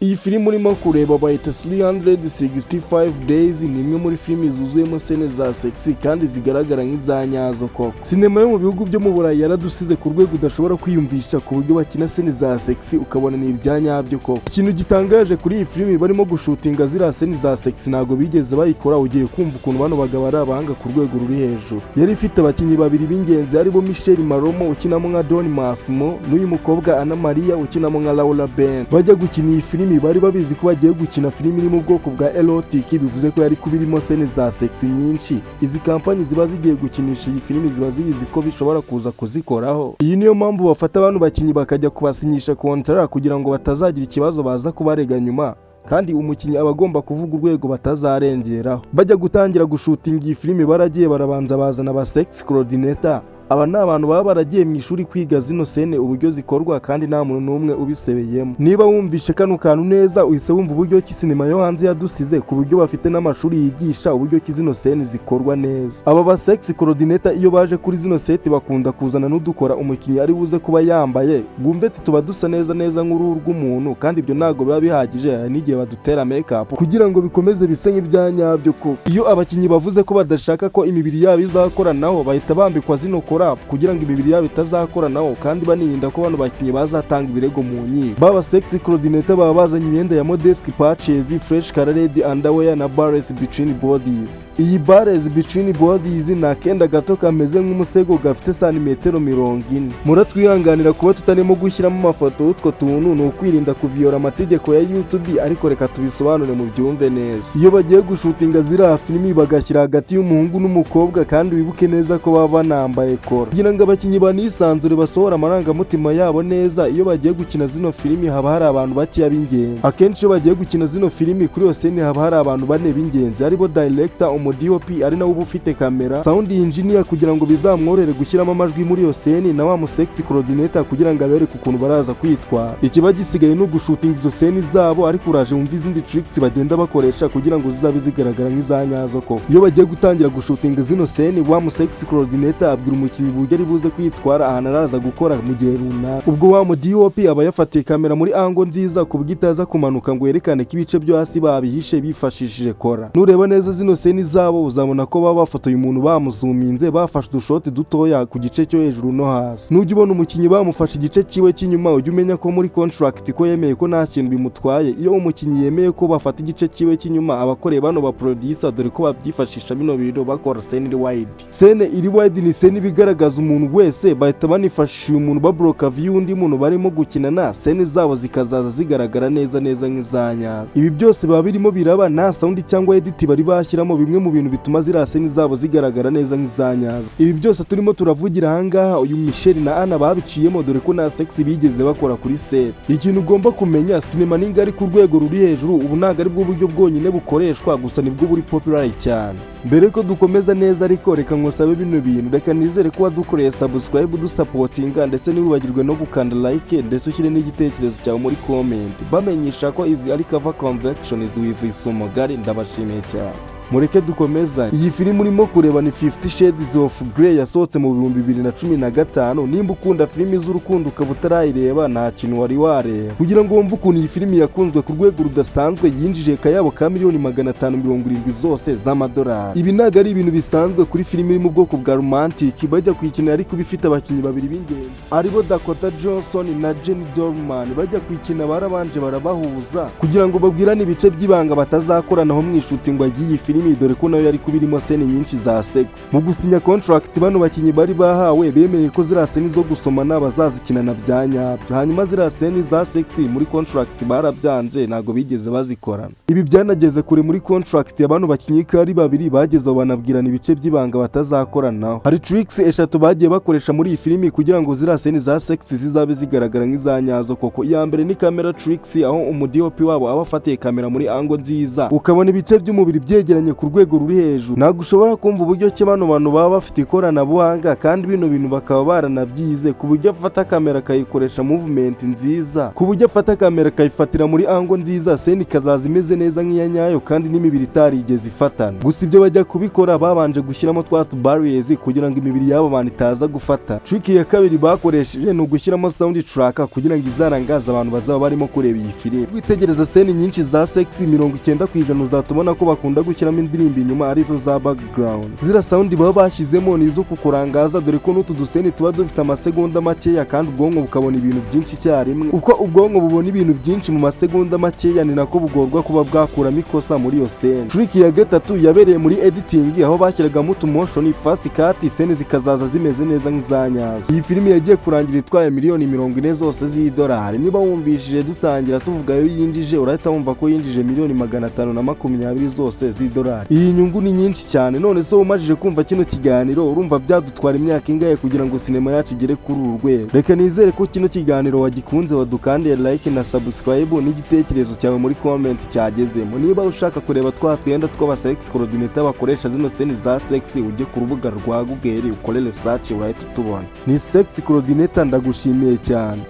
Iyi filime urimo kureba bayita 365 Days, ni imwe muri filime zuzuyemo scene za sexy kandi zigaragara nk'izanyazo koko. Sinema yo mu bihugu byo mu Burayi yaradusize ku rwego udashobora kwiyumvisha ku buryo bakina scene za sexy ukabona ni ibyanyabyo koko. Ikintu gitangaje kuri iyi filime barimo gushutinga ziriya scene za sexy ntago bigeze bayikora, ugiye kumva ukuntu banobagabo ari abahanga ku rwego ruri hejuru. Yari ifite abakinnyi babiri b'ingenzi aribo Michelle Maromo ukinamo nka Don Massimo n'uyu mukobwa Ana Maria ukinamo nka Laura Ben. Bajya gukina iyi filime bari babizi ko bagiye gukina filime iri mu bwoko bwa erotic, bivuze ko yari kubirimo scene za sexy nyinshi. Izi kampani ziba zigiye gukinisha iyi filime ziba zibizi ko bishobora kuza kuzikoraho. Iyi niyo mpamvu bafata abantu bakinnyi bakajya kubasinyisha contract kugira ngo batazagira ikibazo baza kubarega nyuma, kandi umukinnyi aba agomba kuvuga urwego batazarengeraho. Bajya gutangira gushutinga iyi filime baragiye barabanza bazana aba sex coordinator. Aba ni abantu baba baragiye mu ishuri kwiga zino scene uburyo zikorwa kandi nta muntu n'umwe ubisebeyemo. Niba wumvishe kano kantu neza uhise wumva uburyo ki sinema yo hanze yadusize ku buryo bafite n'amashuri yigisha uburyo ki zino scene zikorwa neza. Aba ba sex coordinator iyo baje kuri zino set bakunda kuzana n'udukora umukinnyi ari buze kuba yambaye, bumve tuba dusa neza nk'uruhu rw'umuntu, kandi ibyo ntago biba bihagije, n'igihe badutera makeup kugira ngo bikomeze bise nk'ibyanyabyo koko. Iyo abakinnyi bavuze ko badashaka ko imibiri yabo izakoranaho bahita bambikwa zino kugira ngo imibiri yabo itazakoranaho, kandi banirinda ko bano bakinnyi bazatanga ibirego mu nkiko. Baba sex coordinator baba bazanye imyenda ya modesty patches, fresh colored underwear na barres between bodies. Iyi barres between bodies ni akenda gato kameze nk'umusego gafite santimetero 40. Muratwihanganira kuba tutarimo gushyiramo amafoto y'utwo tuntu, ni ukwirinda kuviyora amategeko ya YouTube, ariko reka tubisobanure mu byumve neza. Iyo bagiye gushutinga ziriya filimi bagashyira hagati y'umuhungu n'umukobwa, kandi wibuke neza ko baba banambaye kugira ngo abakinnyi banisanzure basohora amarangamutima yabo neza. Iyo bagiye gukina zino filimi haba hari abantu bakeya b'ingenzi. Akenshi iyo bagiye gukina zino filimi kuri iyo scene haba hari abantu bane b'ingenzi, aribo director, umu-DOP ari nawe uba ufite kamera, sound engineer kugira ngo bizamworere gushyiramo amajwi muri iyo scene, na wa mu-sex coordinator kugira ngo abereke ukuntu baraza kwitwara. Ikiba gisigaye no gushutinga izo scene zabo, ariko uraje wumva izindi tricks bagenda bakoresha kugira ngo zizabe zigaragara nk'izanyazo koko. Iyo bagiye gutangira gushutinga zino scene, wa mu-sex coordinator abwira umukinnyi uburyo ari buze kwitwara ahantu araza gukora mu gihe runaka. Ubwo wa mu-DOP aba yafatiye kamera muri angle nziza ku buryo itaza kumanuka ngo yerekane ko ibice byo hasi babihishe bifashishije kora. Nureba neza zino scene zabo uzabona ko baba bafotoye umuntu bamuzuminze, bafashe udushoti dutoya ku gice cyo hejuru no hasi. Nujya ubona umukinnyi bamufashe igice kiwe cy'inyuma, ujye umenya ko muri contract ko yemeye ko nta kintu bimutwaye. Iyo umukinnyi yemeye ko bafata igice kiwe cy'inyuma, abakoreye bano ba producer dore ko babyifashisha bino bintu bakora scene iri wide. Scene iri wide ni scene bigaragaza umuntu wese, bahita banifashisha uyu muntu babroka view undi muntu barimo gukinana, scene zabo zikazaza zigaragara neza nk'izanyazo. Ibi byose baba birimo biraba nta sound cyangwa edit bari bashyiramo, bimwe mu bintu bituma ziriya scene zabo zigaragara neza nk'izanyazo. Ibi byose turimo turavugira ahangaha uyu Michelle na Ana babiciyemo, dore ko nta sex bigeze bakora kuri set. Ikintu ugomba kumenya, sinema ni ngari ku rwego ruri hejuru, ubu ntago ari bwo buryo bwonyine bukoreshwa, gusa nibwo buri popular cyane. Mbere ko dukomeza neza ariko reka ngosabe bino bintu, reka nizere ko wadukoreye subscribe dusapotinga, ndetse ntiwibagirwe no gukanda like, ndetse ushyire n'igitekerezo cyawe muri comment bamenyesha ko izi ari cover convections with isumogari. Ndabashimiye cyane. Mureke dukomeza. Iyi filime urimo kureba ni 50 Shades of Grey, yasohotse mu 2015. Nimba ukunda filime z'urukundo ukaba utarayireba, nta kintu wari wareba. Kugira ngo wumve ukuntu iyi filime yakunzwe ku rwego rudasanzwe, yinjije kayabo ka $570,000 zose z'amadolari. Ibi ntago ari ibintu bisanzwe kuri filime iri mu bwoko bwa romantic. Bajya kwikina ariko bifite abakinnyi babiri b'ingenzi aribo Dakota Johnson na Jenny Dorman. Bajya kwikina barabanje barabahuza kugira ngo babwirane ibice by'ibanga batazakoranaho mu ishutingwa ry'iyi filime, dore ko nayo yari kubirimo scene nyinshi za sex. Mu gusinya contract bano bakinnyi bari bahawe bemeye ko ziriya scene zo gusomana bazazikinana bya nyabyo, hanyuma ziriya scene za sex muri contract barabyanze, ntago bigeze bazikorana. Ibi byanageze kure muri contract ya bano bakinnyi ko ari babiri bageze banabwirana ibice by'ibanga batazakoranaho. Hari tricks eshatu bagiye bakoresha muri iyi filimi kugira ngo ziriya scene za sex zizabe zigaragara nk'izanyazo koko. Iya mbere ni camera tricks, aho umu-DOP wabo aba afatiye kamera muri angle nziza ukabona ibice by'umubiri byegeranye bigoranye ku rwego ruri hejuru. Ntabwo ushobora kumva uburyo ki bano bantu baba bafite ikoranabuhanga kandi bino bintu bakaba baranabyize, ku buryo afata kamera akayikoresha movement nziza, ku buryo afata kamera akayifatira muri angle nziza, seni ikazaza imeze neza nk'iya nyayo kandi n'imibiri itarigeze ifatana. Gusa ibyo bajya kubikora babanje gushyiramo twa barriers kugira ngo imibiri y'abo bantu itaza gufata. Trick ya kabiri bakoresheje ni ugushyiramo sound track kugira ngo izarangaze abantu bazaba barimo kureba iyi filime. Witegereza seni nyinshi za sexy 90% uzatubona ko bakunda gushyiramo indirimbo inyuma arizo za background. Zira sound baba bashyizemo ni izo kukurangaza, dore ko n'utu duseni tuba dufite amasegonda makeya kandi ubwonko bukabona ibintu byinshi icyarimwe. Uko ubwonko bubona ibintu byinshi mu masegonda makeya ni nako bugorwa kuba bwakuramo ikosa muri iyo seni. Trick ya gatatu yabereye muri editing, aho bashyiragamo utu motion fast cut, seni zikazaza zimeze neza nk'izanyazo. Iyi filime yagiye kurangira itwaye miliyoni 40 zose z'idolari. Niba wumvishije dutangira tuvuga yo yinjije, urahita wumva ko yinjije miliyoni 520 zose z'idolari. Iyi nyungu ni nyinshi cyane. None se umajije kumva kino kiganiro, urumva byadutwara imyaka ingahe kugira ngo sinema yacu igere kuri uru rwego? Reka nizere ko kino kiganiro wagikunze, wadukandiye like na subscribe, n'igitekerezo cyawe muri comment cyagezemo. Niba ushaka kureba twatwenda tw'aba sex coordinator bakoresha zino scene za sexy, ujye ku rubuga rwa Google ukore research urahita utubona. Ni sex coordinator, ndagushimiye cyane.